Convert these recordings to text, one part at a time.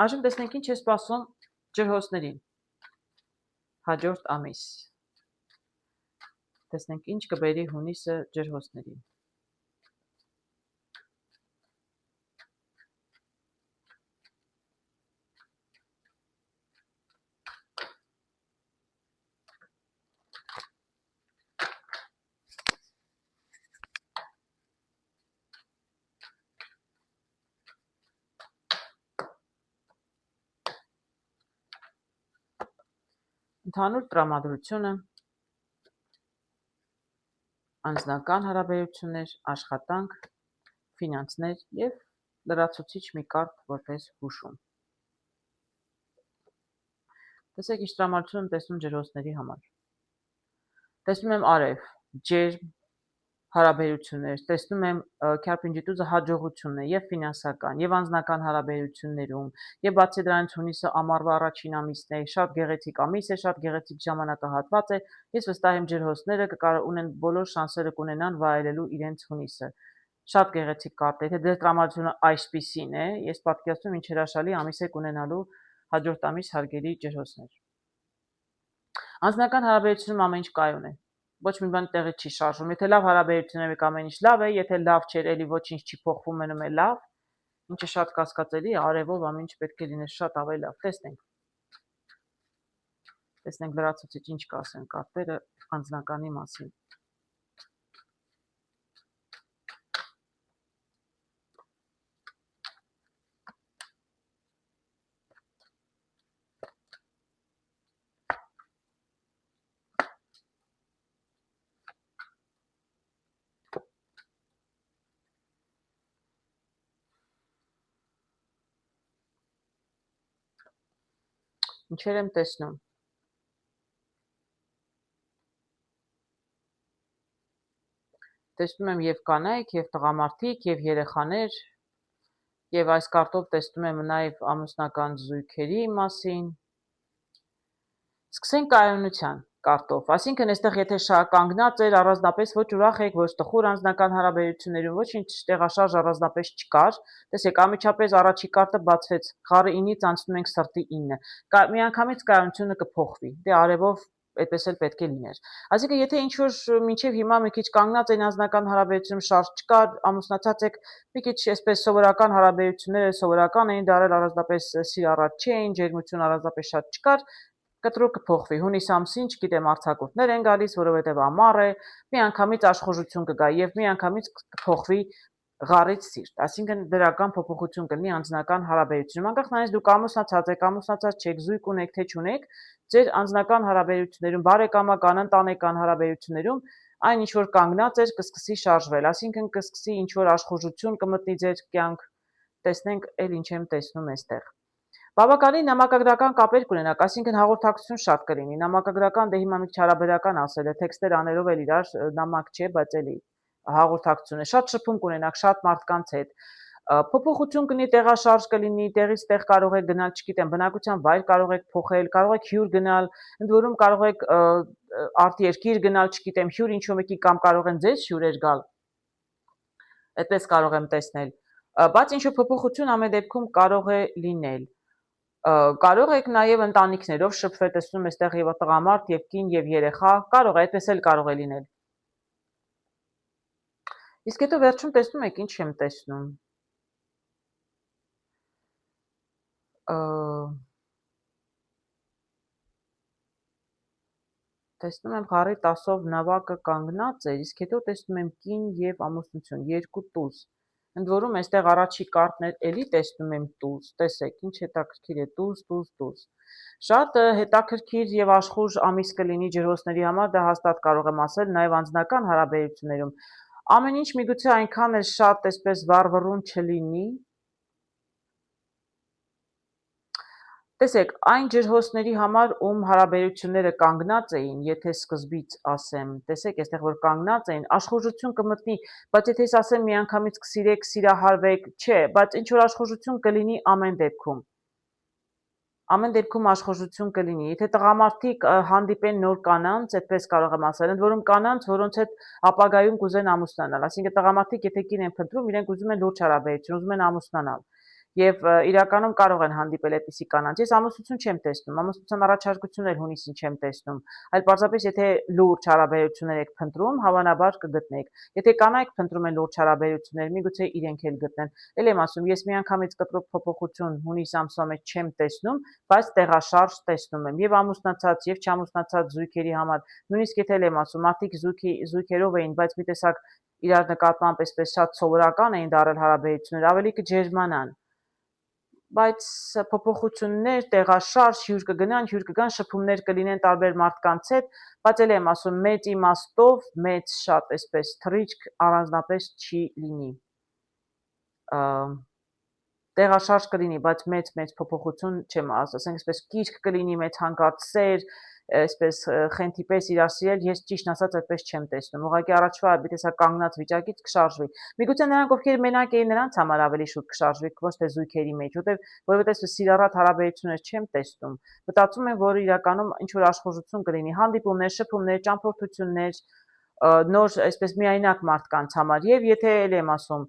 Այժմ տեսնենք ինչ է սպասում ջրհոսներին հաջորդ ամիս։ Տեսնենք ինչ կբերի հունիսը ջրհոսներին։ Ընդհանուր տրամադրությունը, անձնական հարաբերություններ, աշխատանք, ֆինանսներ և լրացուցիչ մի կարդ որպես հուշում։ Տեսեք ինչ տրամադրություն եմ տեսնում ջրհոսների համար։ Տեսնում եմ արև, ջերմ, հարաբերություններ, տեսնում եմ քյարփինջիտուզը հաջողություն է և ֆինանսական, և անձնական հարաբերություններում, և բացի դրանից հունիսը ամառվա առաջին ամիսն է, շատ գեղեցիկ ամիս է, շատ գեղեցիկ ժամանակահատված է, ես վստահ եմ ջրհոսները ունեն բոլոր շանսերը կունենան վայելելու իրենց հունիսը։ Շատ գեղեցիկ կարդ է, եթե ձեր տրամադրությունը այսպիսին է, ես պատկերացնում ինչ հրաշալի ամիս եք ունենալու հաջորդ ամիս հարգելի ջրհոսներ։ Անձնական հարաբերությունում ամեն ինչ կայուն է։ Ոչ մի բան տեղից չի շարժվում, եթե լավ հարաբերություններ եք ամեն ինչ լավ է, եթե լավ չէր, էլի ոչինչ չի փոխվում, մնում է լավ, ինչը շատ կասկածելի է, արևով ամեն ինչ պետք է լիներ շատ ավելի լավ։ Տեսնենք լրացուցիչ ինչ կասեն կարտերը անձնականի մասին։ Ինչեր եմ տեսնում։ Տեսնում եմ և կանայք, և տղամարդիկ, և երեխաներ, և այս կարտով տեսնում եմ նաև ամուսնական զույգերի մասին։ Սկսենք կայունության կարտով, այսինքն այստեղ եթե կանգնած էր, առանձնապես ոչ ուրախ եք, ոչ տխուր անձնական հարաբերություններում, ոչինչ տեղաշարժ առանձնապես չկար, տեսեք անմիջապես առաջի կարտը բացվեց, խառը 9-ից անցնում ենք սրտի 9, միանգամից կայունությունը կփոխվի, դե արևով այդպես էլ պետք է լիներ։ Այսինքն եթե ինչ-որ մինչև հիմա մի քիչ կանգնած են անձնական հարաբերությունում շարժ չկա, ամուսնացած եք, մի քիչ այսպես սովորական հարաբերությունները սովորական էին դարել, առանձնապես սիրառատ չէին, ջերմություն առանձնապես շատ չկար, կտրուկ կփոխվի, հունիս ամսին, չգիտեմ, արձակուրդներ են գալիս, որովհետև ամառ է, միանգամից աշխուժություն կգա եւ միանգամից կփոխվի ղարից սիրտ, այսինքն դրական փոփոխություն կլինի անձնական հարաբերությունում, անկախ նրանից դուք ամուսնացած եք, ամուսնացած չեք, զույգ ունեք, թե չունեք, ձեր անձնական հարաբերություններում, բարեկամական, ընտանեկան հարաբերություններում այն ինչ որ կանգնած էր կսկսի շարժվել, այսինքն կսկսի ինչ որ աշխուժություն կմտնի ձեր կյանք, տեսնենք էլ ինչ եմ տեսնում այստեղ։ Բավականին նամակագրական կապեր կունենաք, այսինքն հաղորդակցություն շատ կլինի, նամակագրական դե հիմա մի քիչ հարաբերական ասել է, տեքստեր աներով էլ իրար նամակ չէ, բայց էլի հաղորդակցություն է, շատ շփում կունենաք շատ մարդկանց հետ, փոփոխություն կլինի, տեղաշարժ կլինի, տեղից տեղ կարող եք գնալ, չգիտեմ, բնակության վայր կարող եք փոխել, կարող եք հյուր գնալ, ընդ որում կարող եք արտերկիր գնալ, չգիտեմ, հյուր ինչ-որ մեկի կամ կարող են ձեզ հյուրեր գալ, այդպես կարող եմ տեսնել, բայց ինչ-որ փոփոխություն ամեն դեպքում կարող է լինել, կարող եք նաև ընտանիքներով շփվել, տեսնում այստեղ եւ տղամարդ եւ կին եւ երեխա, կարող է, այդպես էլ կարող է լինել։ Իսկ հետո վերջում տեսնում եք ինչ եմ տեսնում։ Տեսնում եմ խառի 10-ով նավակը կանգնած է, իսկ հետո տեսնում եմ կին եւ ամուսնություն, երկու տուզ։ Ընդ որում այստեղ առաջի կարտն է, էլի տեսնում եմ տուզ, տեսեք, ինչ հետաքրքիր է, տուզ։ Շատ հետաքրքիր եւ աշխուժ ամիս կլինի ջրհոսների համար, դա հաստատ կարող եմ ասել, նաեւ անձնական հարաբերություններում։ Ամեն ինչ միգուցե այնքան էլ շատ այսպես վառվռուն չլինի։ Տեսեք, այն ջրհոսների համար, ում հարաբերությունները կանգնած էին, եթե սկզբից ասեմ, տեսեք, այստեղ որ կանգնած էին, աշխուժություն կմտնի, բայց եթե ես ասեմ միանգամից կսիրեք, սիրահարվեք, չէ, բայց ինչ որ աշխուժություն կլինի ամեն դեպքում։ Ամեն դեպքում աշխուժություն կլինի, եթե տղամարդիկ հանդիպեն նոր կանանց, այդպես կարող եմ ասել, ընդ որում կանանց, որոնց հետ ապագայում կուզեն ամուսնանալ, այսինքն տղամարդիկ եթե կին են փնտրում, իրենք ուզում են լուրջ հարաբերություն, ուզում են ամուսնանալ։ Եվ իրականում կարող են հանդիպել այդպիսի կանանց։ Ես ամուսնություն չեմ տեսնում, ամուսնության առաջարկություններ հունիսին չեմ տեսնում, այլ պարզապես եթե լուրջ հարաբերություններ եք փնտրում, հավանաբար կգտնեք։ Եթե կանայք փնտրում են լուրջ հարաբերություններ, միգուցե իրենք էլ գտնեն։ Էլ եմ ասում, ես միանգամից կտրուկ փոփոխություն հունիս ամսվա մեջ չեմ տեսնում, բայց տեղաշարժ տեսնում եմ եւ ամուսնացած եւ չամուսնացած զույգերի համար։ Նույնիսկ եթե եմ ասում, մարդիկ զույգերով էին, բայց մի տեսակ իրար նկատմամբ այսպես շատ սովորական էին դարել հարաբերությունները, ավելի կջերմանան։ Բայց փոփոխություններ, տեղաշարժ, հյուր կգան, շփումներ կլինեն տարբեր մարդկանց հետ, բայց էլ եմ ասում, մեծ իմաստով, մեծ շատ այսպես թռիչք առանձնապես չի լինի։ Տեղաշարժ կլինի, բայց մեծ փոփոխություն չեմ ասենք, այսպես կիրք կլինի, մեծ հանկարծ սեր, այսպես խենթի պես իրար սիրել, ես ճիշտ ասած այդպես չեմ տեսնում։ Ուղղակի առաջվա տեսակ կանգնած վիճակից կշարժվի։ Միգուցե նրանք ովքեր մենակ էին, նրանց համար ավելի շուտ կշարժվի, ոչ թե զույգերի մեջ, որովհետև սիրառատ հարաբերություններ չեմ տեսնում։ Մտածում եմ, որ իրականում ինչ որ աշխուժություն կլինի, հանդիպումներ, շփումներ, ճամփորդություններ, նոր այսպես միայնակ մարդկանց համար եւ եթե էլ եմ ասում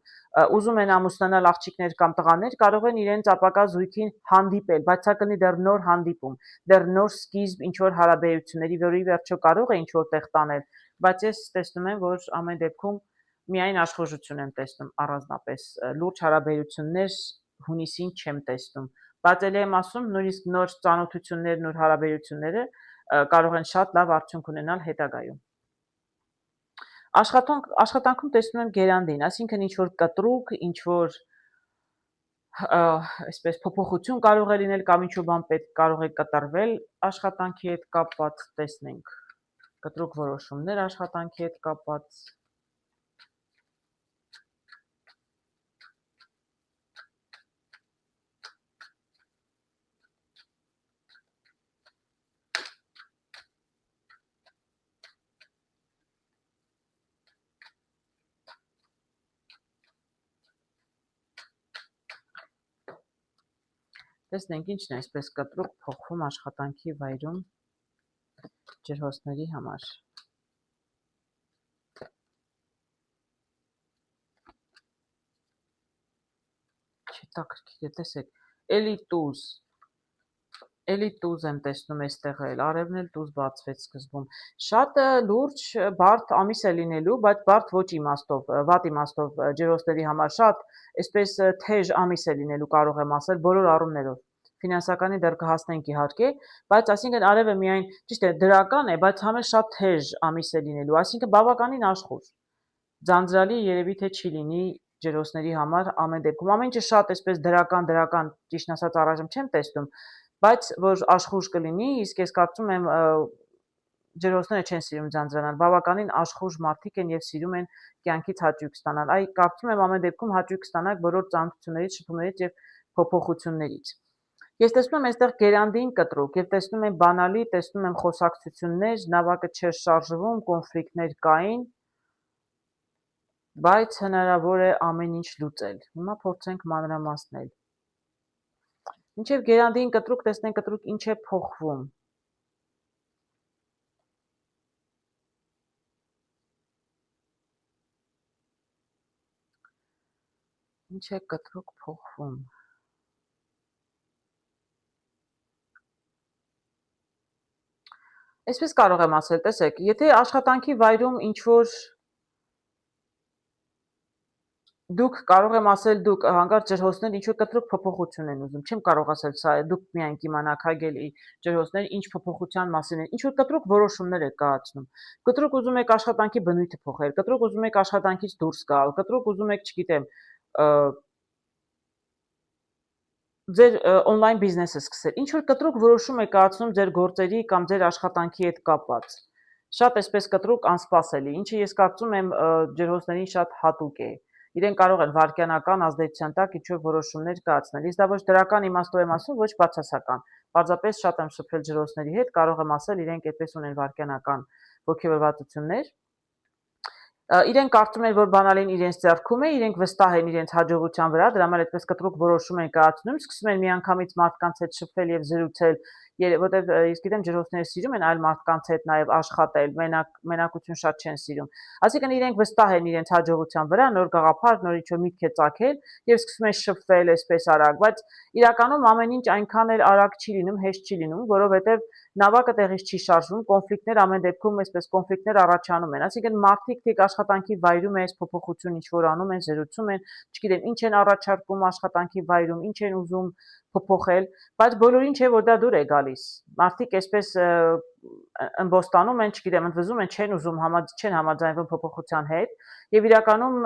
ուզում են ամուսնանալ աղջիկներ կամ տղաներ կարող են իրենց ապակա զույգին հանդիպել, բայց սա կլինի դեռ նոր հանդիպում, դեռ նոր սկիզբ ինչ որ հարաբերությունների, որի վերջո կարող է ինչ որ տեղ տանել, բայց ես տեսնում եմ, որ ամեն դեպքում միայն աշխուժություն եմ տեսնում առանձնապես, լուրջ հարաբերություններ հունիսին չեմ տեսնում, բայց էլ եմ ասում նույնիսկ նոր ծանոթություններ, նոր հարաբերությունները կարող են շատ լավ արդյունք ունենալ հետագայում։ Աշխատանքում տեսնում եմ գերանդին, այսինքն ինչ որ կտրուկ, ինչ որ այսպես փոփոխություն կարող է լինել կամ ինչ որ բան պետք կարող է կատարվել աշխատանքի հետ կապված, տեսնենք կտրուկ որոշումներ աշխատանքի հետ կապված։ Տեսնենք ինչն է այսպես կտրուկ փոխվում աշխատանքի վայրում ջրհոսների համար։ Չետաքրքիր է, տեսեք, էլի տուզ եմ տեսնում այստեղ էլ, արևն էլ տուզ բացվեց սկզբում։ Շատ լուրջ բարդ ամիս է լինելու, բայց բարդ ոչ իմաստով, վատ իմաստով ջրհոսների համար շատ այսպես թեժ ամիս է լինելու, կարող եմ ասել, բոլոր առումներով։ Ֆինանսականի դեռ կհասնենք իհարկե, բայց այսինքն արևը միայն ճիշտ է դրական է, բայց համը շատ թեժ ամիս է լինելու, այսինքն բավականին աշխուժ։ Ձանձրալի երևի թե չի լինի ջրհոսների համար ամեն դեպքում։ Ամեն ինչը շատ այսպես դրական, ճիշտ ասած առայժմ չեմ տեսնում, բայց որ աշխուժ կլինի, իսկ ես կարծում եմ ջրհոսները չեն սիրում ձանձրանալ, բավականին աշխուժ մարդիկ են եւ սիրում են կյանքից հաճույք ստանալ։ Այ կարծում եմ ամեն դեպքում հաճույք կստանաք բոլոր ծանոթություններից, շփումներից եւ փոփոխություններից։ Ես տեսնում եմ այստեղ գերանդին կտրուկ եւ տեսնում եմ բանալի, տեսնում եմ խոսակցություններ, նավակը չէր շարժվում, կոնֆլիկտներ կային, բայց հնարավոր է ամեն ինչ լուծել։ Հիմա փորձենք մանրամասնել։ Մինչև գերանդին կտրուկ, տեսնենք կտրուկ ինչ է փոխվում։ Ինչ է կտրուկ փոխվում։ Այսպես կարող եմ ասել, տեսեք, եթե աշխատանքի վայրում ինչ որ դուք կարող եմ ասել, դուք հանկարծ ջրհոսներ ինչ որ կտրուկ փոփոխություն են ուզում։ Չեմ կարող ասել սա դուք միայն կիմանաք հագելի ջրհոսներ ինչ փոփոխության մասին են։ Ինչ որ կտրուկ որոշումներ եք կայացնում։ Կտրուկ ուզում եք աշխատանքի բնույթը փոխել, կտրուկ ուզում եք աշխատանքից դուրս գալ, կտրուկ ուզում եք, չգիտեմ, ձեր on-line բիզնեսը սկսել։ Ինչ որ կտրուկ որոշում եք կայացնում ձեր գործերի կամ ձեր աշխատանքի հետ կապված։ Շատ այսպես կտրուկ անսպասելի, ինչը ես կարծում եմ ջրհոսներին շատ հատուկ է։ Իրեն կարող են վայրկյանական ազդեցության տակ ինչ որ որոշումներ կայացնել։ Իսկ դա ոչ դրական իմաստով եմ ասում, ոչ բացասական։ Պարզապես շատ եմ շփվել ջրհոսների հետ, կարող եմ ասել, իրենք այդպես ունեն վայրկյանական ոգևորվածություններ։ Իրենք կարծում են, որ բանալին իրենց ձեռքում է, իրենք վստահ են իրենց հաջողության վրա, դրա համար այդպես կտրուկ որոշում են կայացնում, սկսում են միանգամից մարդկանց հետ շփվել եւ զրուցել որտեղ ես գիտեմ ջրոցները սիրում են այլ մարդկանց հետ նաև աշխատել, մենակություն շատ չեն սիրում։ Այսինքն իրենք վստահ են իրենց հաջողության վրա, նոր գաղափար, նոր ինչ-որ միտք է ծագել եւ սկսում են շփվել այսպես արագ, բայց իրականում ամեն ինչ այնքան էլ արագ չի լինում, հեշտ չի լինում, որովհետեւ նավակը տեղից չի շարժվում, կոնֆլիկտներ ամեն դեպքում այսպես կոնֆլիկտներ առաջանում են։ Այսինքն մարդիկ թեք աշխատանքի վայրում այս փոփոխություն ինչ որ անում են, զրուցում են, չգիտեմ, ինչ են առաջարկում աշխատանքի վայրում, ինչ են ուզում փոփոխել, բայց բոլորին չէ որ դա դուր է գալիս։ Մարդիկ այսպես ըմբոստանում են, չգիտեմ, ընդվզում են, չեն համաձայնվում փոփոխության հետ, եւ իրականում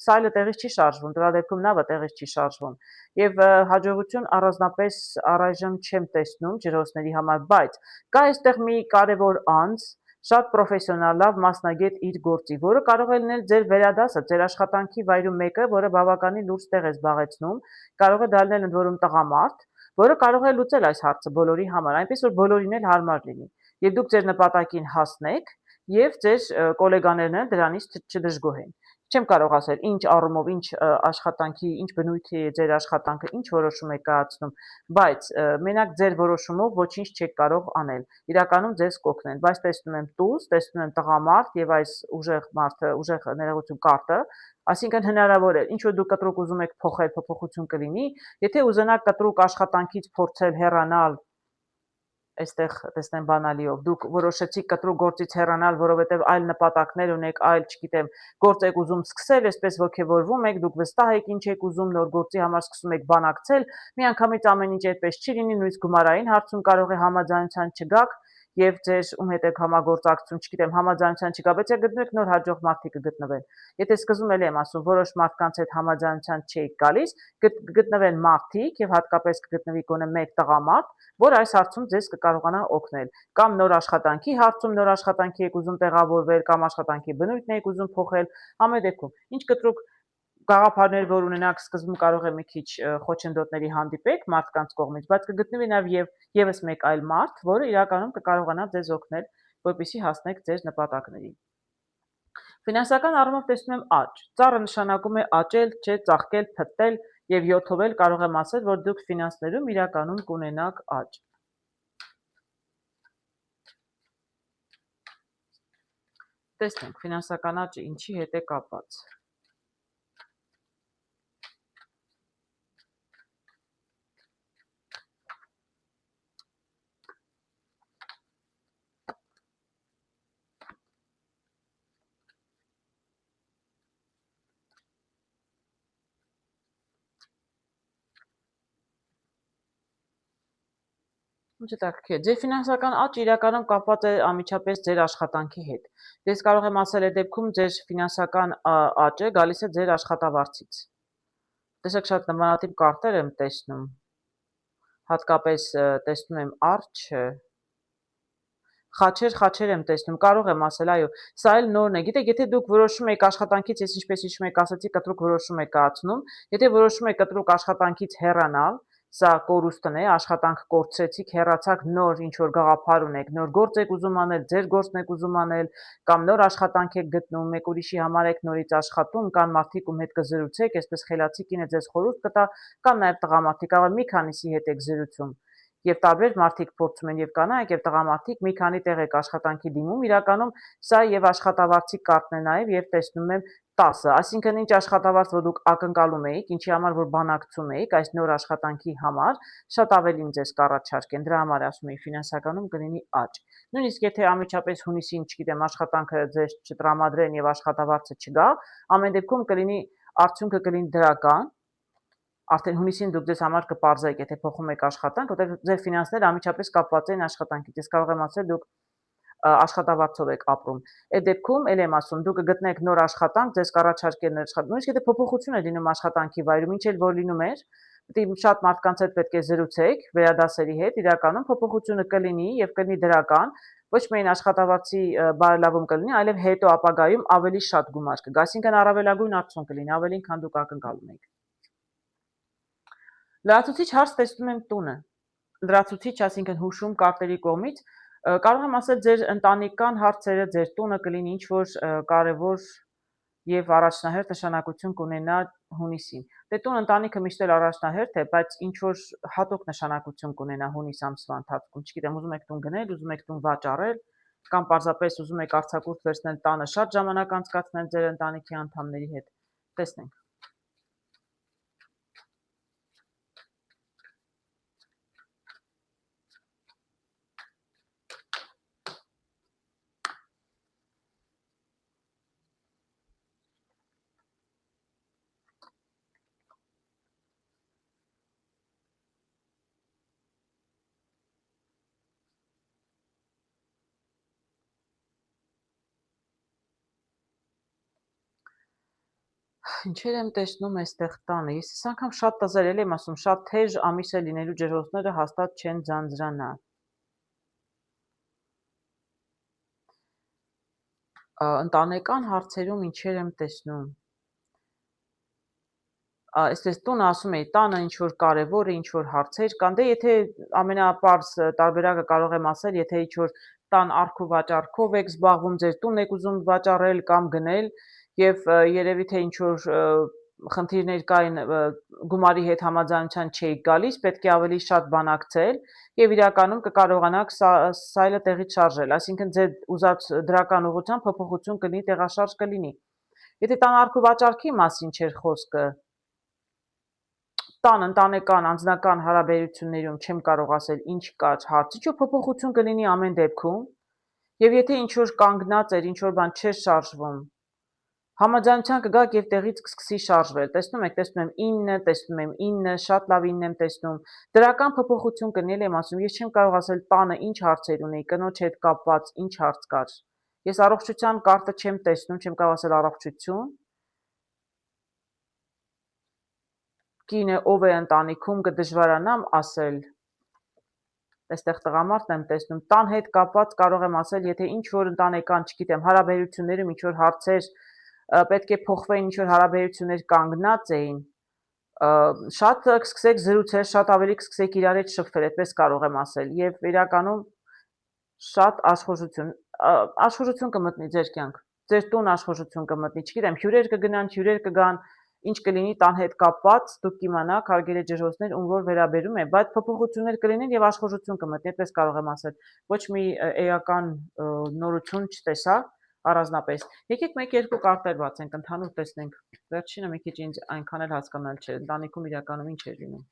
սայլը տեղից չի շարժվում, դրա դեպքում նավը տեղից չի շարժվում։ Եվ հաջողություն առանձնապես առայժմ չեմ տեսնում ջրոցների համար, բայց կա այստեղ մի կարևոր անձ, շատ պրոֆեսիոնալ, լավ մասնագետ իր գործի, որը կարող է լինել ձեր վերադասը, ձեր աշխատանքի վայրում մեկը, որը բավականին լուրջ տեղ է զբաղեցնում, կարող է դա լինել ընդ որում տղամարդ, որը կարող է լուծել այս հարցը բոլորի համար, այնպես որ բոլորին էլ հարմար լինի։ Եվ դուք ձեր նպատակին հասնեք եւ ձեր գոլեգաներն դրանից չդժգոհեն։ Չեմ կարող ասել ինչ առումով, ինչ աշխատանքի, ինչ բնույթի է ձեր աշխատանքը, ինչ որոշում եք կայացնում, բայց մենակ ձեր որոշումով ոչինչ չեք կարող անել։ Իրականում ձեզ կօգնեն, բայց տեսնում եմ տուզ, տեսնում եմ տղամարդ եւ այս ուժեղ մարդը, ուժեղ ներողություն կարտը, այսինքն հնարավոր է, ինչ որ դուք կտրուկ ուզում եք փոխել, փոփոխություն կլինի, եթե ուզենաք կտրուկ աշխատանքից փորձել հեռանալ այստեղ տեսնեմ բանալիով դուք որոշեցիք կտրուկ գործից հեռանալ, որովհետև այլ նպատակներ ունեք, այլ, չգիտեմ, գործ եք ուզում սկսել, այսպես ոգևորվում եք, դուք վստահ եք ինչ եք ուզում, նոր գործի համար սկսում եք բանակցել, միանգամից ամեն ինչ այդպես չի լինի, նույնիսկ գումարային հարցում կարող է համաձայնության չգաք եւ ձեր ում հետ եք համագործակցում, չգիտեմ, համաձայնության չկա, բայց գտնեք նոր հաջող մարդիկ կգտնվեն։ Եթե սկզբում էլ եմ ասում, որոշ մարդկանց հետ համաձայնության չեք գալիս, կգտնվեն մարդիկ եւ հատկապես կգտնվի գոնե մեկ տղամարդ, որ այս հարցում ձեզ կկարողանա օգնել, կամ նոր աշխատանքի հարցում նոր աշխատանքի եք ուզում տեղավորվել, կամ աշխատանքի բնույթն եք ուզում փոխել, ամեն դեպքում, ինչ կտրուկ գաղափարներ, որ ունենաք սկզբում կարող է մի քիչ խոչընդոտների հանդիպեք մարդկանց կողմից, բայց կգտնվի նաև եւս մեկ այլ մարդ, որը իրականում կկարողանա ձեզ օգնել, որպեսզի հասնեք ձեր նպատակներին։ Ֆինանսական առումով տեսնում եմ աճ։ Ծառը նշանակում է աճել, չէ, ծաղկել, փտտել եւ 7-ով էլ կարող եմ ասել, որ դուք ֆինանսներում իրականում կունենաք աճ։ Տեսնենք ֆինանսական աճը ինչի հետ է կապված։ Չտակքի է։ Ձեր ֆինանսական աճը իրականում կապված է անմիջապես ձեր աշխատանքի հետ։ Ես կարող եմ ասել այդ դեպքում ձեր ֆինանսական աճը գալիս է ձեր աշխատավարձից։ Տեսեք շատ նմանատիպ կարտեր եմ տեսնում։ Հատկապես տեսնում եմ արջը, խաչեր եմ տեսնում, կարող եմ ասել, այո, սա էլ նորն է։ Գիտեք, եթե դուք որոշում եք աշխատանքից, ես ինչպես հիշում եք, ասացի, կտրուկ որոշում եք կայացնում, եթե որոշում եք կտրուկ աշխատանքից հեռանալ, սա կորուստն է, աշխատանք կորցրեցիք, հեռացաք, նոր ինչ որ գաղափար ունեք, նոր գործ եք ուզում անել, ձեր գործն եք ուզում անել, կամ նոր աշխատանք եք գտնում, մեկ ուրիշի համար եք նորից աշխատում, կան մարդիկ ում հետ կզրուցեք, այսպես խելացի կինը ձեզ խորհուրդ կտա, կամ նաև տղամարդիկ, կարող մի քանիսի հետ եք զրուցում։ Եվ տարբեր մարդիկ փորձում են եւ կանայք եւ տղամարդիկ մի քանի տեղ եք աշխատանքի դիմում, իրականում սա եւ աշխատավարձի կարտն է նաեւ եւ տեսնում եմ 10, այսինքն ինչ աշխատավարձ որ դուք ակնկալում էիք, ինչի համար որ բանակցում էիք այս նոր աշխատանքի համար, շատ ավելին ձեզ կառաջարկեն, դրա համար ասում էի ֆինանսականում կլինի աճ։ Նույնիսկ եթե անմիջապես հունիսին, չգիտեմ, աշխատանքը ձեզ չտրամադրեն եւ աշխատավարձը չգա, ամեն դեպքում կլինի արդյունքը կլինի դրական, արդեն հունիսին դուք ձեզ համար կպարզեք, եթե փոխում եք աշխատանք, որտեղ ձեր ֆինանսները անմիջապես կապված են աշխատանքից։ Ես կարող եմ ասել դուք աշխատավարձով եք ապրում։ Այդ դեպքում ել եմ ասում, դուք կգտնեք նոր աշխատանք, ձեզ կառաջարկեն նոր աշխատանք։ Նույնիսկ եթե փոփոխություն է լինում աշխատանքի վայրում, ինչ էլ որ լինում էր, պետք է շատ մարդկանց հետ պետք է զրուցեք, վերադասերի հետ, իրականում փոփոխությունը կլինի եւ կլինի դրական, ոչ միայն աշխատավարձի բարելավում կլինի, այլև հետո ապագայում ավելի շատ գումար կգա, այսինքն առավելագույն արդյունք կլինի, ավելին, քան դուք ակնկալում եք։ Լրացուցիչ հարց տեսնում եմ տունը։ Լրացուցիչ, այսինքն հուշում կարտերի կողմից, կարող եմ ասել ձեր ընտանեկան հարցերը, ձեր տունը կլինի ինչ որ կարևոր եւ առաջնահերթ նշանակություն կունենա հունիսին։ Դե տուն ընտանիքը միշտ էլ առաջնահերթ է, բայց ինչ որ հատուկ նշանակություն կունենա հունիս ամսվա ընթացքում։ Չգիտեմ, ուզում եք տուն գնել, ուզում եք տուն վաճառել, կամ պարզապես ուզում եք արձակուրդ վերցնել տանը շատ ժամանակ անցկացնել ձեր ընտանիքի անդամների հետ։ Տեսնենք։ Ինչեր եմ տեսնում այստեղ տանը։ Ես այս անգամ շատ տզել եմ ասում, շատ թեժ ամիս է լինելու ջրհոսները հաստատ չեն ձանձրանա։ Ընտանեկան հարցերում ինչեր եմ տեսնում։ Այսպես տունը ասում էի, տանը ինչ որ կարևոր է, ինչ որ հարցեր կան, դե եթե ամենապարզ տարբերակը կարող եմ ասել, եթե ինչ որ տան առք ու վաճառքով եք զբաղվում, ձեր տունն եք ուզում վաճառել կամ գնել եւ երևի թե ինչ որ խնդիրներ կային գումարի հետ համաձայնության չէիք գալիս, պետք է ավելի շատ բանակցել եւ իրականում կկարողանաք սայլը տեղից շարժել, այսինքն ձեր ուզած դրական ուղղությամբ փոփոխություն կլինի, տեղաշարժ կլինի։ Եթե տան առք ու վաճառքի մասին չէր խոսքը, տան ընտանեկան անձնական հարաբերություններում չեմ կարող ասել ինչ կար հարց, ինչ որ փոփոխություն կլինի ամեն դեպքում, եւ եթե ինչ որ կանգնած էր, ինչ որ բան չէր շարժվում, համաձայնության կգաք եւ տեղից կսկսի շարժվել։ Տեսնում եք, տեսնում եմ 9, տեսնում եմ 9, շատ լավ 9 եմ տեսնում։ Դրական փոփոխություն կլինի եմ ասում, ես չեմ կարող ասել տանը ինչ հարցեր ունեի, կնոջ հետ կապված ինչ հարց կար։ Ես առողջության կարտը չեմ տեսնում, չեմ կարող ասել առողջություն։ Կինը ով է ընտանիքում կդժվարանամ ասել, այստեղ տղամարդն եմ տեսնում, տան հետ կապված կարող եմ ասել, եթե ինչ որ ընտանեկան, չգիտեմ, հարաբերություններում ինչ որ հարցեր պետք է փոխվեն, ինչ որ հարաբերություններ կանգնած էին, շատ կսկսեք զրուցել, շատ ավելի կսկսեք իրար հետ շփվել, այդպես կարող եմ ասել, եւ իրականում շատ աշխուժություն կմտնի ձեր կյանք, ձեր տուն աշխուժություն կմտնի, չգիտեմ, հյուրեր կգնան, հյուրեր կգան, ինչ կլինի տան հետ կապված, դուք կիմանաք, հարգելի ջրհոսներ, ում որ վերաբերում է, բայց փոփոխություններ կլինեն եւ աշխուժություն կմտնի, այդպես կարող եմ ասել, ոչ մի էական նորություն չտեսա առանձնապես։ Եկեք 1-2 կարտեր բացենք, ընդհանուր տեսնենք, վերջինը մի քիչ ինձ այնքան էլ հասկանալ չէ, ընտանիքում իրականում ինչ է լինում։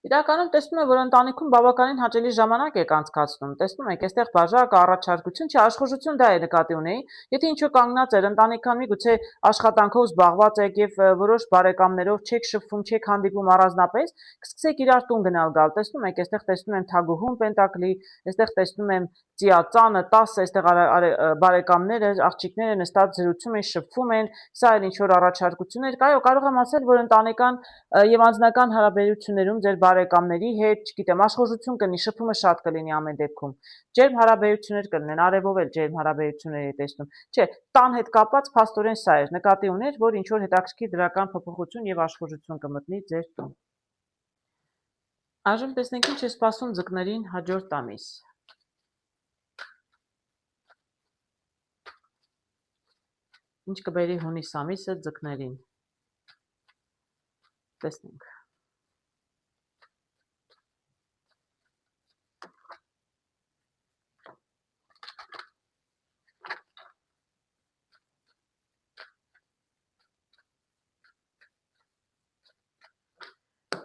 Իրականում տեսնում եմ, որ ընտանիքում բավականին հաճելի ժամանակ եք անցկացնում, տեսնում եք, այստեղ բաժակը, առաջարկություն չի, աշխուժություն դա է նկատի ունեի, եթե ինչ-որ կանգնած էր ընտանիքան միգուցե աշխատանքով զբաղված եք եւ որոշ բարեկամներով չեք շփվում, չեք հանդիպում առանձնապես, կսկսեք իրար տուն գնալ գալ, տեսնում եք, այստեղ տեսնում եմ թագուհուն պենտակլի, այստեղ տեսնում եմ ծիածանը, 10 այստեղ բարեկամները, աղջիկները նստած զրուցում են, շփվում են, սա էլ ինչ-որ առաջարկություններ կա, կարող եմ ասել, որ ընտանեկան եւ անձնական հարաբերություններում ձեր բարեկամների հետ, չգիտեմ, աշխուժություն կլինի, շփումը շատ կլինի ամեն դեպքում։ Ջերմ հարաբերություններ կլինեն, արևով էլ ջերմ հարաբերություններ է տեսնում։ Չէ, տան հետ կապված փաստորեն սա էր, նկատի ուներ, որ ինչ որ հետաքրքիր դրական փոփոխություն եւ աշխուժություն կմտնի ձեր տուն։ Այժմ տեսնենք ինչ է սպասում ձկներին հաջորդ ամիս։ Ինչ կբերի հունիս ամիսը ձկներին։ Տեսնենք։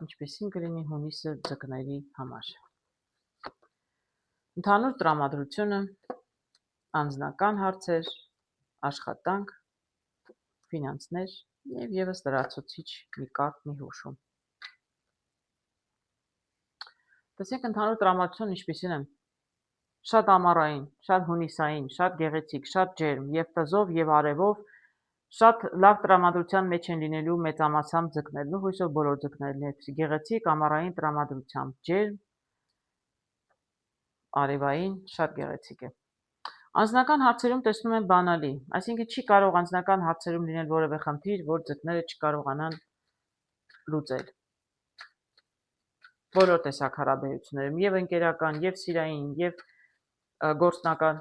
Ինչպեսին կլինի հունիսը ձկների համար։ Ընդհանուր տրամադրությունը, անձնական հարցեր, աշխատանք, ֆինանսներ եւ եւս լրացուցիչ մի կարտ մի հուշում։ Տեսեք ընդհանուր տրամադրությունը ինչպեսին է։ Շատ ամառային, շատ հունիսային, շատ գեղեցիկ, շատ ջերմ, եւ տզով եւ արևով շատ լավ տրամադրության մեջ են լինելու մեծամասամբ ձկներն ու հույսով բոլոր ձկներն այդպիսի գեղեցիկ ամառային տրամադրությամբ, ջերմ, արևային, շատ գեղեցիկ է։ Անձնական հարցերում տեսնում եմ բանալի, այսինքն չի կարող անձնական հարցերում լինել որևէ խնդիր, որ ձկները չկարողանան լուծել։ Բոլոր տեսակ հարաբերություններում, եւ ընկերական, եւ սիրային, եւ գործնական,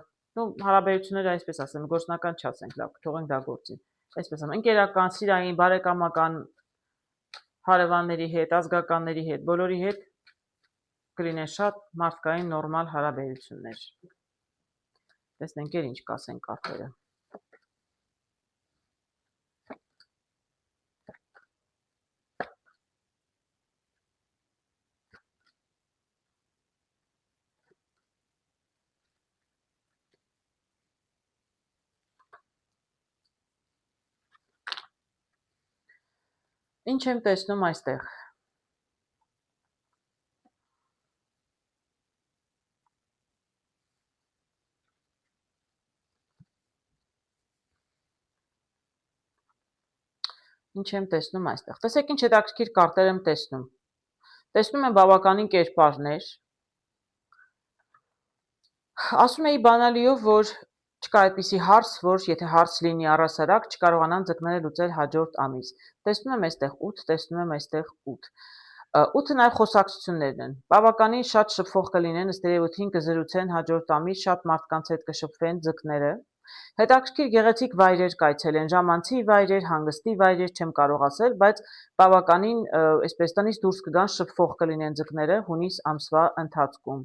հարաբերությունները այսպես ասեմ, գործնական չասենք, լավ, թողենք դա գործի։ Այսպես ասեմ, ընկերական, սիրային, բարեկամական հարևանների հետ, ազգականների հետ, բոլորի հետ կլինեն շատ մարդկային նորմալ հարաբերություններ։ Տեսնենք ինչ կասեն կարտերը։ Ինչ եմ տեսնում այստեղ։ Ինչ եմ տեսնում այստեղ։ Տեսեք ինչ հետաքրքիր կարտեր եմ տեսնում։ Տեսնում եմ բավականին կերպարներ։ Ասում էի բանալիով, որ չկա այդպիսի հարց, որ եթե հարց լինի առհասարակ, չկարողանան ձկները լուծել հաջորդ ամիս։ Տեսնում եմ այստեղ 8, տեսնում եմ այստեղ 8։ 8-ը նաև խոսակցություններն են։ Բավականին շատ շփվող կլինեն, ըստ երևույթին կզրուցեն հաջորդ ամիս, շատ մարդկանց հետ կշփվեն ձկները։ Հետաքրքիր գեղեցիկ վայրեր կայցելեն, ժամանցի վայրեր, հանգստի վայրեր չեմ կարող ասել, բայց բավականին այսպես տնից դուրս կգան, շփվող կլինեն ձկները հունիս ամսվա ընթացքում։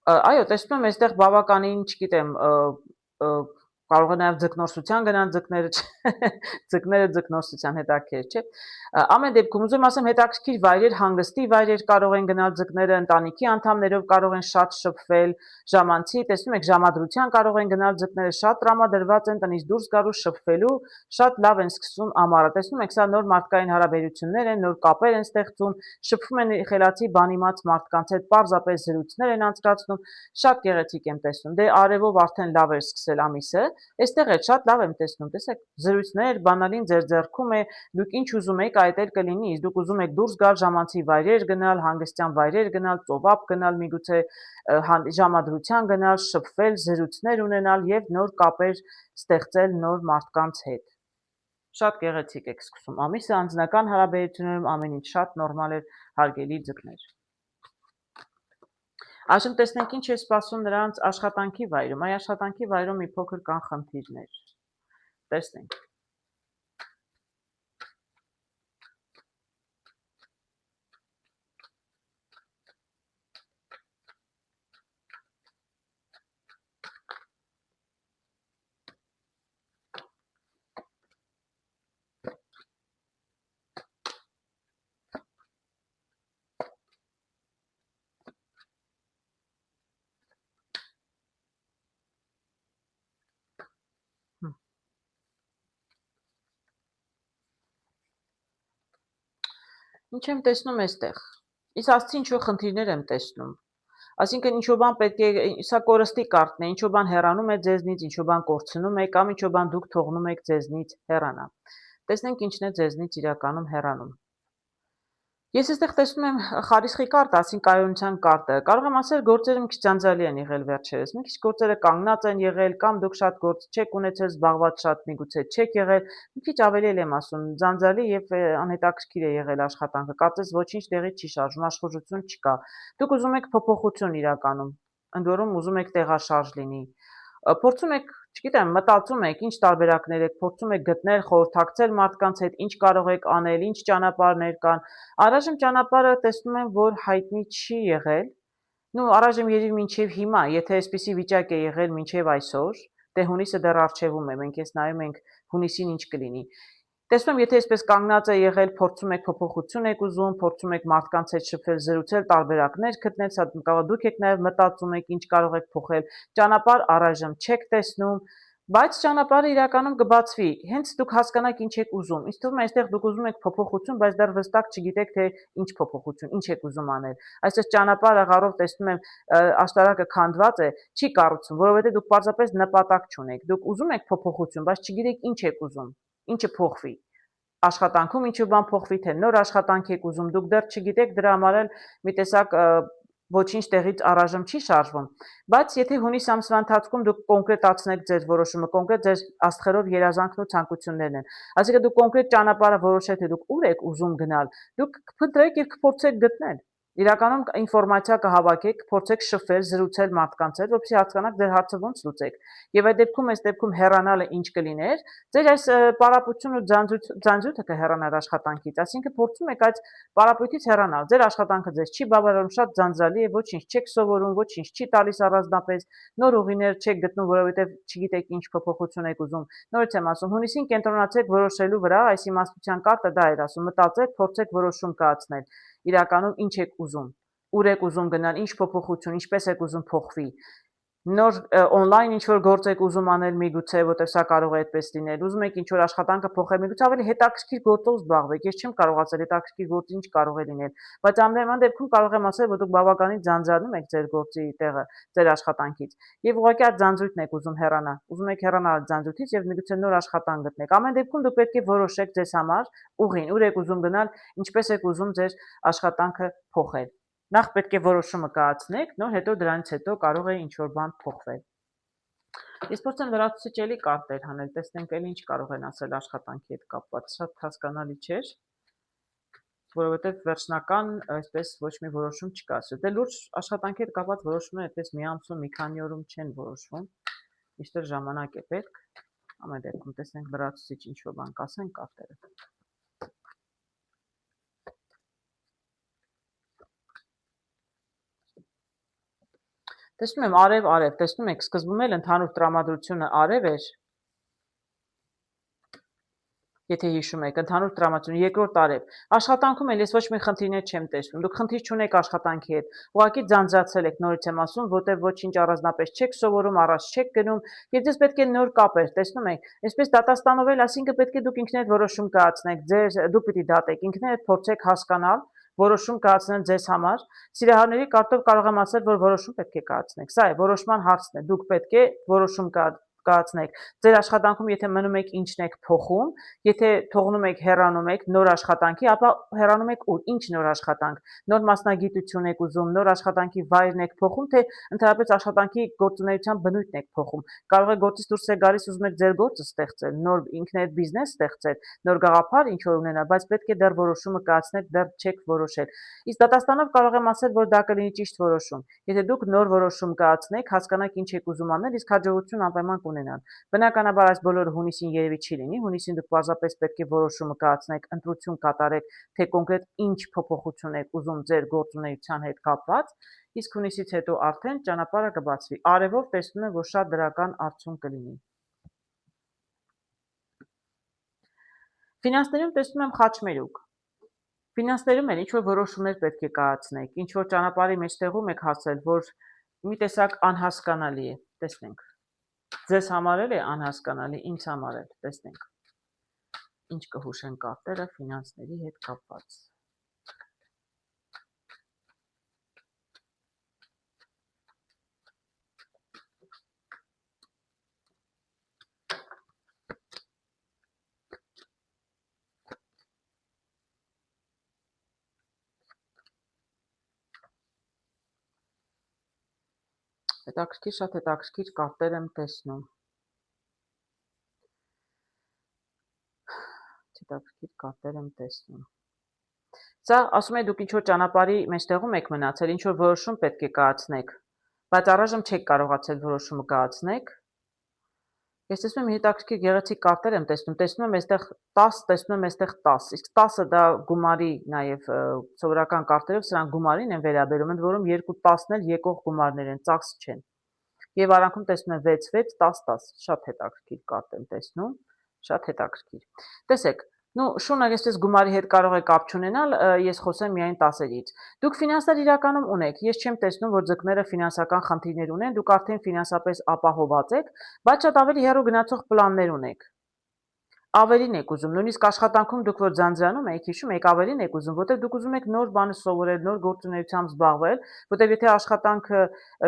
Այո, տեսնում եմ այստեղ բավականին, չգիտեմ, կարող է նաև ձկնորսության գնան ձկները, ձկները ձկնորսության հետաքրքիր չէ։ Ամեն դեպքում ուզում ասեմ հետաքրքիր վայրեր, հանգստի վայրեր կարող են գնալ ձկները, ընտանիքի անդամներով կարող են շատ շփվել, ժամանցի, տեսնում եք, ժամադրության կարող են գնալ ձկները, շատ տրամադրված են տնից դուրս գալու շփվելու, շատ լավ են սկսում ամառը։ Տեսնում եք, սա նոր մարդկային հարաբերություններ են, նոր կապեր են ստեղծում, շփվում են խելացի բանիմաց մարդկանց հետ, պարզապես զրույցներ են անցկացնում, շատ գեղեցիկ եմ տեսնում։ Դե արևով արդեն լավ էր սկսել ամիսը, այստեղ էլ շատ լավ եմ տեսնում, տեսեք, զրույցներ, բանալին ձեր ձեռքում է, դուք ինչ ուզում եք, այդ էլ կլինի, իսկ դուք ուզում եք դուրս գալ, ժամանցի վայրեր գնալ, հանգստյան վայրեր գնալ, ծովափ գնալ, միգուցե ժամադրության գնալ, շփվել, զրույցներ ունենալ եւ նոր կապեր ստեղծել նոր մարդկանց հետ։ Շատ գեղեցիկ եք սկսում ամիսը, անձնական հարաբերություններում ամեն ինչ շատ նորմալ էր, հարգելի ձկներ։ Այժմ տեսնենք ինչ է սպասում նրանց աշխատանքի վայրում։ Այ աշխատանքի վայրում մի փոքր կան խնդիրներ։ Տեսնենք։ Ինչ եմ տեսնում այստեղ։ Իսկ ասացի ինչ-որ խնդիրներ եմ տեսնում։ Այսինքն ինչ-որ բան պետք է, սա կորստի կարտն է, ինչ-որ բան հեռանում է ձեզնից, ինչ-որ բան կորցնում եք, կամ ինչ-որ բան դուք թողնում եք ձեզնից հեռանա։ Տեսնենք ինչն է ձեզնից իրականում հեռանում։ Ես այստեղ տեսնում եմ խարիսխի կարտ, ասին կայունության կարտը։ Կարող եմ ասել գործերը մի քիչ ձանձրալի են եղել վերջերս։ Մի քիչ գործերը կանգնած են եղել, կամ դուք շատ գործ չեք ունեցել, զբաղված շատ միգուցե չեք եղել։ Մի քիչ ավելի եմ ասում, ձանձրալի եւ անհետաքրքիր է եղել աշխատանքը։ Կարծես ոչինչ տեղից չի շարժվում, աշխուժություն չկա։ Դուք ուզում եք փոփոխություն իրականում, ընդ որում ուզում եք տեղաշարժ լինի։ Փորձում եք, չգիտեմ, մտածում եք, ինչ տարբերակներ եք, փորձում եք գտնել, խորհրդակցել մարդկանց հետ, ինչ կարող եք անել, ինչ ճանապարհներ կան։ Առայժմ ճանապարհը տեսնում եմ, որ հայտնի չի եղել։ Առայժմ երևի մինչև հիմա, եթե այսպիսի վիճակ է եղել մինչև այսօր, դե հունիսը դեռ առջևում է, մենք ես նայում ենք հունիսին ինչ կլինի։ Տեսնում եմ, եթե այսպես կանգնած է եղել, փորձում եք փոփոխություն եք ուզում, փորձում եք մարդկանց հետ շփվել, զրուցել, տարբերակներ գտնել, սա կարող դուք եք նաև մտածում եք, ինչ կարող եք փոխել։ Ճանապարհ առայժմ չեք տեսնում, բայց ճանապարհը իրականում կբացվի, հենց դուք հասկանաք ինչ եք ուզում։ Ինձ թվում է, այստեղ դուք ուզում եք փոփոխություն, բայց դեռ վստահ չգիտեք, թե ինչ փոփոխություն, ինչ եք ուզում անել։ Այսպես ճանապարհ աղարով տեսնում եմ աշտարակը քանդված է, չի կառուցում, որովհետև դուք պարզապես նպատակ չունեք։ Դուք ուզում եք փոփոխություն, բայց չգիտեք ինչ եք ուզում, ինչը փոխվի։ Աշխատանքում ինչ-որ բան փոխվի, թե նոր աշխատանք եք ուզում, դուք դեռ չգիտեք, դրա համար էլ մի տեսակ ոչինչ տեղից առայժմ չի շարժվում, բայց եթե հունիս ամսվա ընթացքում դուք կոնկրետացնեք ձեր որոշումը, կոնկրետ ձեր աստղերով երազանքն ու ցանկություններն են, այսինքն դուք կոնկրետ ճանապարհը որոշեք, թե դուք ուր եք ուզում գնալ, դուք կփնտրեք եւ կփորձեք գտնել։ Իրականում ինֆորմացիա կհավաքեք, փորձեք շփվել, զրուցել մարդկանց հետ, որպեսզի հասկանաք ձեր հարցը ոնց լուծեք։ Եվ այս դեպքում հեռանալը ինչ կլիներ, ձեր այս պարապությունն ու ձանձրույթը կհեռանար աշխատանքից, այսինքն փորձում եք այդ պարապույտից հեռանալ։ Ձեր աշխատանքը ձեզ չի բավարարում, շատ ձանձրալի է, ոչինչ չեք սովորում, ոչինչ չի տալիս առանձնապես, նոր ուղիներ չեք գտնում, որովհետև չգիտեք ինչ փոփոխություն եք ուզում։ Նորից եմ ասում, հունիսին կենտրոնացեք որոշելու վրա, այս իմաստության կարտը դա էր ասում, մտածեք, փորձեք որոշում կայացնել։ Իրականում ինչ եք ուզում, ուր եք ուզում գնալ, ինչ փոփոխություն, ինչպես եք ուզում փոխվի։ Նոր օնլայն ինչ-որ գործ եք ուզում անել միգուցե, որտեղ սա կարող է այդպես լինել, ուզում եք ինչ-որ աշխատանքը փոխել, միգուցե ավելի հետաքրքիր գործով զբաղվեք, ես չեմ կարող ասել հետաքրքիր գործ ինչ կարող է լինել, բայց ամենայն դեպքում կարող եմ ասել, որ դուք բավականին ձանձրանում եք ձեր գործի տեղը, ձեր աշխատանքից, եւ ուղղակի այդ ձանձրույթն եք ուզում հեռանալ, ուզում եք հեռանալ այդ ձանձրույթից եւ միգուցե նոր աշխատանք գտնեք, ամեն դեպքում դուք պետք է որոշեք ձեզ համար ուղին, ուր եք ուզում գնալ, ինչպես եք ուզում ձեր աշխատանքը փոխել։ Նախ պետք է որոշումը կայացնեք, նոր հետո դրանից հետո կարող է ինչ-որ բան փոխվել։ Ես փորձեմ լրացուցիչ կարտեր հանել, տեսնենք էլ ինչ կարող են ասել աշխատանքի հետ կապված, շատ հասկանալի չէր, որովհետև վերջնական այսպես ոչ մի որոշում չկա։ Դե լուրջ աշխատանքի հետ կապված որոշումները այդպես մի ամսում, մի քանի օրում չեն որոշվում, միշտ ժամանակ է պետք, ամեն դեպքում տեսնենք լրացուցիչ ինչ-որ բան կասեն կարտերը։ Տեսնում եմ արև, տեսնում եք, սկզբում էլ ընդհանուր տրամադրությունը արև էր, եթե հիշում եք, ընդհանուր տրամադրությունը, երկրորդ արև։ Աշխատանքում էլ ես ոչ մի խնդիրներ չեմ տեսնում, դուք խնդիր չունեք աշխատանքի հետ, ուղղակի ձանձրացել եք, նորից եմ ասում, որտեղ ոչինչ առանձնապես չեք սովորում, առաջ չեք գնում, եւ ձեզ պետք է նոր կապեր, տեսնում եք, այսպես դատաստանով էլ, այսինքն պետք է դուք ինքներդ որոշում կայացնեք, դուք պիտի դատեք, ինքներդ փորձեք հասկանալ, որոշում կայացնել ձեզ համար։ Սիրահարների կարտով կարող եմ ասել, որ որոշում պետք է կայացնեք։ Սա է, որոշման հարցն է։ Դուք պետք է որոշում կայացնեք։ Ձեր աշխատանքում եթե մնում եք ինչն եք փոխում, եթե թողնում եք հեռանում եք նոր աշխատանքի, ապա հեռանում եք ուր, ինչ նոր աշխատանք, նոր մասնագիտություն եք ուզում, նոր աշխատանքի վայրն եք փոխում, թե ընդհանրապես աշխատանքի գործունեության բնույթն եք փոխում։ Կարող է գործից դուրս եք գալիս, ուզում եք ձեր գործը ստեղծել, նոր ինքներդ բիզնես ստեղծել, նոր գաղափար ինչ որ ունենալ, բայց պետք է դեռ որոշումը կայացնեք, դեռ չեք որոշել։ Իսկ դատաստանով կարող եմ ասել, որ դա կլինի ճիշտ որոշում։ Եթե դուք նոր որոշում կայացնեք, հասկանաք ինչ եք ուզում անել, իսկ հաջողություն անպայման կունենալ։ Բնականաբար այս բոլորը հունիսին երևի չի լինի, հունիսին դուք պարզապես պետք է որոշումը կայացնեք, ընտրություն կատարեք, թե կոնկրետ ինչ փոփոխություն եք ուզում ձեր գործունեության հետ կապված, իսկ հունիսից հետո արդեն ճանապարհը կբացվի։ Արևով տեսնում եմ, որ շատ դրական արդյունք կլինի։ Ֆինանսներում տեսնում եմ խաչմերուկ։ Ֆինանսներում էլ ինչ-որ որոշումներ պետք է կայացնեք, ինչ-որ ճանապարհի մեջտեղում եք հասել, որ մի տեսակ անհասկանալի է, տեսնենք։ Ձեզ համար էլ է անհասկանալի, ինձ համար էլ, տեսնենք։ Ինչ կհուշեն կարտերը ֆինանսների հետ կապված։ Հետաքրքիր, շատ հետաքրքիր կարտեր եմ տեսնում։ Հետաքրքիր կարտեր եմ տեսնում։ Սա ասում է դուք ինչ-որ ճանապարհի մեջտեղում եք մնացել, ինչ-որ որոշում պետք է կայացնեք, բայց առայժմ չեք կարողացել որոշումը կայացնեք։ Ես տեսնում եմ հետաքրքիր գեղեցիկ կարտեր եմ տեսնում եմ այստեղ 10, տեսնում եմ այստեղ 10, իսկ 10-ը դա գումարի նաև սովորական կարտերով սրանք գումարին են վերաբերում, ընդ որում 2-10-ն էլ եկող գումարներ են, ծախս չեն։ Եվ արանքում տեսնում եմ 6, 10, շատ հետաքրքիր կարտ եմ տեսնում, շատ հետաքրքիր։ Տեսեք, շունը այսպես գումարի հետ կարող է կապ չունենալ, ես խոսեմ միայն 10-երից։ Դուք ֆինանսներ իրականում ունեք, ես չեմ տեսնում, որ ձկները ֆինանսական խնդիրներ ունեն, դուք արդեն ֆինանսապես ապահոված եք, բայց շատ ավելի հեռու գնացող պլաններ ունեք։ Ավելին եք ուզում, նույնիսկ աշխատանքում դուք որ ձանձրանում եք, հիշում եք, ավելին եք ուզում, որտեղ դուք ուզում եք նոր բաներ սովորել, նոր գործունեությամբ զբաղվել, որտեղ եթե աշխատանքը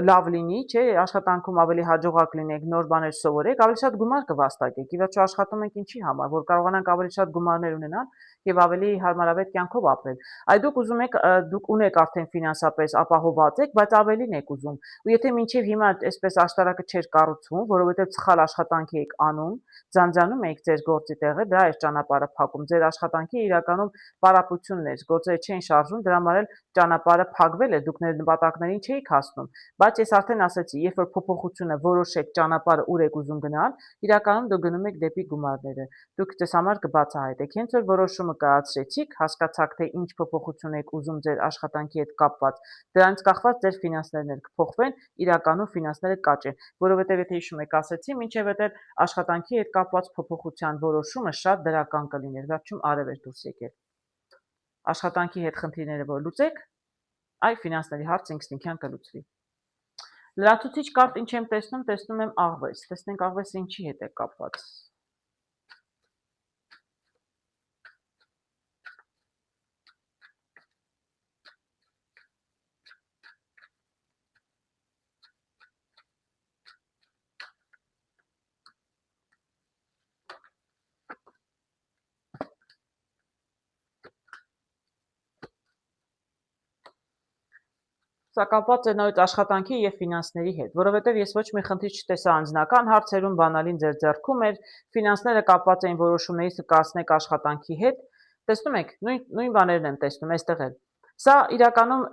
լավ լինի, չէ, աշխատանքում ավելի հաջողակ լինեք, նոր բաներ սովորեք, ավելի շատ գումար կվաստակեք։ Ի վերջո աշխատում ենք ինչի համար, որ կարողանանք ավելի շատ գումարներ ունենալ եւ ավելի հարմարավետ կյանքով ապրել։ Այ դուք ունեք արդեն ֆինանսապես ապահովված եք, բայց ավելին եք ուզում։ Ու եթե մինչեւ հիմա այսպես աշտարակը չէր կառուցվում, որովհետեւ սխալ աշխատանք էիք անում, ձանձրանում էիք ձեր գործի տեղը, դա էր ճանապարհը փակում։ Ձեր աշխատանքի իրականում պարապությունն էր, գործերը չէին շարժվում, դրա համար էլ ճանապարհը փակվել է, դուք նպատակներին չէիք հասնում։ Բայց ես արդեն ասացի, երբ որ փոփոխությունը որոշեք ճանապարհը ուր եք ուզում գնալ, իրականում դուք գնում եք դեպի գումարները։ Դուք ձեզ համար կբացահայտեք։ Հենց որ որոշումը կայացրեցիք, հասկացաք, թե ինչ փոփոխություն եք ուզում ձեր աշխատանքի հետ կապված, դրանից կախված ձեր ֆինանսներն էլ կփոխվեն, իրականում ֆինանսները կաճեն, որովհետև եթե հիշում եք, ասեցի, մինչև այդ աշխատանքի հետ կապված փոփոխության որոշումը շատ դրական կլիներ, վերջում արև էր դուրս եկել։ Աշխատանքի հետ խնդիրները որ լուծեք, այ ֆինանսների հարցը ինքնին կլուծվի։ Լրացուցիչ կարտ ինչ եմ տեսնում եմ աղվես, տեսնենք աղվեսը ինչի հետ է կապված։ Սա կապված է նորից աշխատանքի եւ ֆինանսների հետ, որովհետեւ ես ոչ մի խնդիր չտեսա անձնական հարցերում, բանալին ձեր ձեռքում էր, ֆինանսները կապված էին որոշումներից կայացնեք աշխատանքի հետ։ Տեսնում եք, նույն բաներն եմ տեսնում այստեղ էլ։ Սա իրականում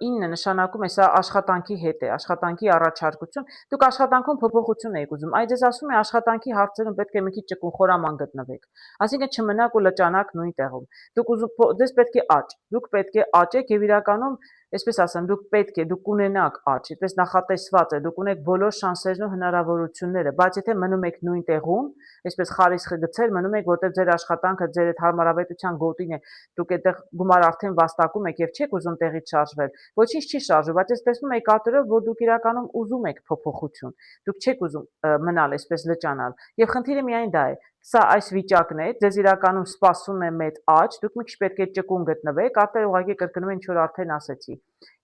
9 նշանակում է, սա աշխատանքի հետ է, աշխատանքի առաջարկություն։ Դուք աշխատանքում փոփոխություն եք ուզում, այ ձեզ ասում է աշխատանքի հարցերում պետք է մի քիչ ճկուն խորաման գտնվեք։ Այսինքն չմնաք ու լճանաք նույն տեղում։ Ձեզ պետք է աճ, դուք պետք է աճեք եւ իրականում այսպես ասեմ, դուք կունենաք աճ, այդպես նախատեսված է, դուք ունեք բոլոր շանսերն ու հնարավորությունները, բայց եթե մնում եք նույն տեղում, այսպես խարիսխը գցել, մնում եք, որտեղ ձեր աշխատանքը ձեր այդ հարմարավետության գոտին է, դուք այդտեղ գումար արդեն վաստակում եք եւ չեք ուզում տեղից շարժվել, ոչինչ չի շարժվում, բայց ես տեսնում եք կատարով, որ դուք իրականում ուզում եք փոփոխություն, դուք չեք ուզում մնալ այսպես լճանալ, եւ խնդիրը միայն դա է, սա այս վիճակն է, ձեզ իրականում սպասում է մեծ աճ, դուք մի քիչ պետք է ճկուն գտնվեք, արդեն ուղղակի կրկնում ինչ որ արդեն ասեցի։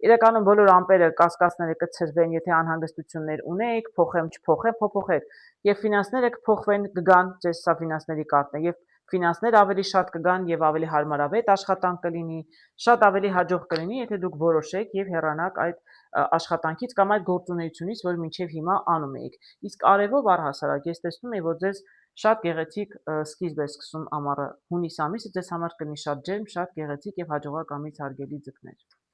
Իրականում բոլոր ամպերը, կասկածները կցրվեն, եթե անհանգստություններ ունեք, փոխեմ, չփոխեմ, փոփոխեք, եւ ֆինանսները կփոխվեն, կգան, ձեզ սա ֆինանսների կարտն է, եւ ֆինանսները ավելի շատ կգան եւ ավելի հարմարավետ աշխատանք կլինի, շատ ավելի հաջող կլինի, եթե դուք որոշեք եւ հեռանաք այդ աշխատանքից կամ այդ գործունեությունից, որ մինչեւ հիմա անում եք։ Իսկ արևով առհասարակ ես տեսնում եմ, որ ձեզ շատ գեղեցիկ սկիզբ է սկսում ամառը, հունիս ամիսը ձեզ համար կլինի շատ ջերմ, շատ գեղեցիկ եւ հաջողակ ամիս հարգելի ձկներ։